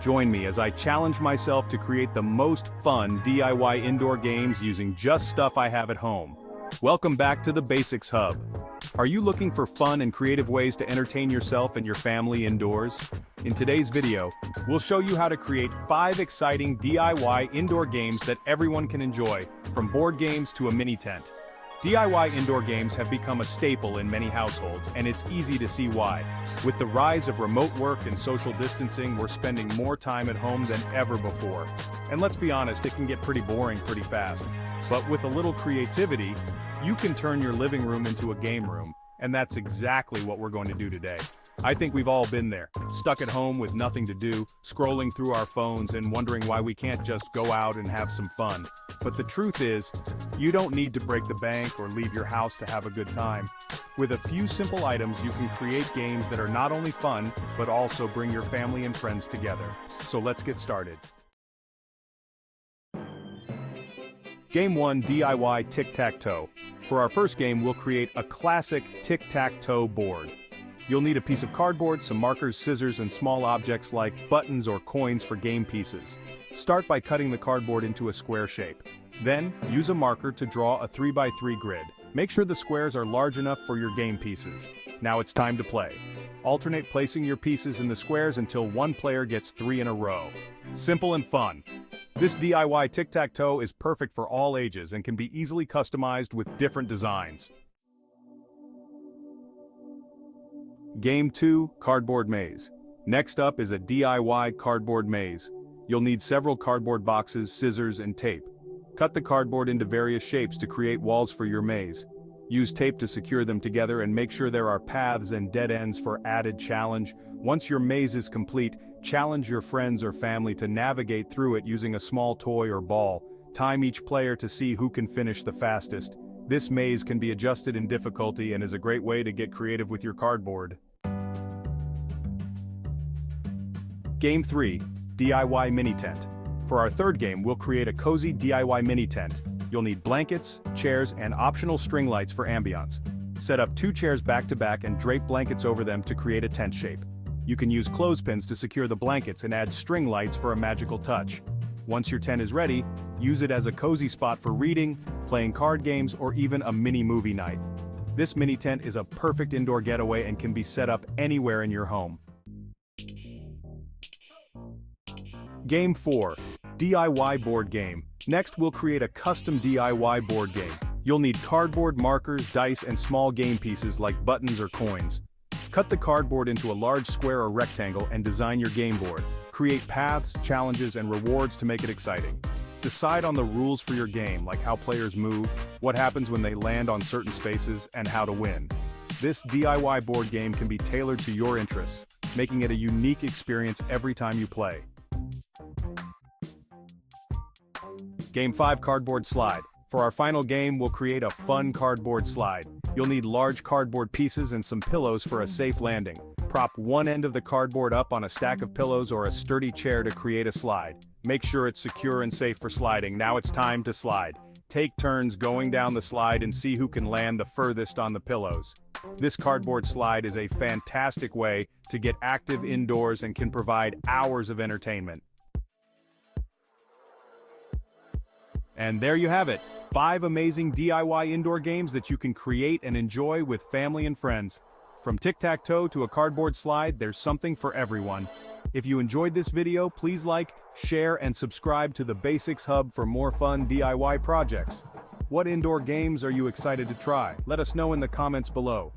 Join me as I challenge myself to create the most fun DIY indoor games using just stuff I have at home. Welcome back to the Basics Hub. Are you looking for fun and creative ways to entertain yourself and your family indoors? In today's video, we'll show you how to create 5 exciting DIY indoor games that everyone can enjoy, from board games to a mini tent. DIY indoor games have become a staple in many households, and it's easy to see why. With the rise of remote work and social distancing, we're spending more time at home than ever before. And let's be honest, it can get pretty boring pretty fast. But with a little creativity, you can turn your living room into a game room, and that's exactly what we're going to do today. I think we've all been there, stuck at home with nothing to do, scrolling through our phones and wondering why we can't just go out and have some fun. But the truth is, you don't need to break the bank or leave your house to have a good time. With a few simple items, you can create games that are not only fun, but also bring your family and friends together. So let's get started. Game 1, DIY Tic Tac Toe. For our first game, we'll create a classic Tic Tac Toe board. You'll need a piece of cardboard, some markers, scissors, and small objects like buttons or coins for game pieces. Start by cutting the cardboard into a square shape. Then, use a marker to draw a 3x3 grid. Make sure the squares are large enough for your game pieces. Now it's time to play. Alternate placing your pieces in the squares until one player gets 3 in a row. Simple and fun. This DIY tic-tac-toe is perfect for all ages and can be easily customized with different designs. Game 2, Cardboard Maze. Next up is a DIY cardboard maze. You'll need several cardboard boxes, scissors, and tape. Cut the cardboard into various shapes to create walls for your maze. Use tape to secure them together and make sure there are paths and dead ends for added challenge. Once your maze is complete, challenge your friends or family to navigate through it using a small toy or ball. Time each player to see who can finish the fastest. This maze can be adjusted in difficulty and is a great way to get creative with your cardboard. Game 3, DIY Mini Tent. For our third game, we'll create a cozy DIY mini tent. You'll need blankets, chairs, and optional string lights for ambiance. Set up 2 chairs back to back and drape blankets over them to create a tent shape. You can use clothespins to secure the blankets and add string lights for a magical touch. Once your tent is ready, use it as a cozy spot for reading, playing card games, or even a mini movie night. This mini tent is a perfect indoor getaway and can be set up anywhere in your home. Game 4, DIY Board Game. Next, we'll create a custom DIY board game. You'll need cardboard, markers, dice, and small game pieces like buttons or coins. Cut the cardboard into a large square or rectangle and design your game board. Create paths, challenges, and rewards to make it exciting. Decide on the rules for your game, like how players move, what happens when they land on certain spaces, and how to win. This DIY board game can be tailored to your interests, making it a unique experience every time you play. Game 5, Cardboard Slide. For our final game, we'll create a fun cardboard slide. You'll need large cardboard pieces and some pillows for a safe landing. Prop one end of the cardboard up on a stack of pillows or a sturdy chair to create a slide. Make sure it's secure and safe for sliding. Now it's time to slide. Take turns going down the slide and see who can land the furthest on the pillows. This cardboard slide is a fantastic way to get active indoors and can provide hours of entertainment. And there you have it, 5 amazing DIY indoor games that you can create and enjoy with family and friends. From tic-tac-toe to a cardboard slide, there's something for everyone. If you enjoyed this video, please like, share, and subscribe to the Basics Hub for more fun DIY projects. What indoor games are you excited to try? Let us know in the comments below.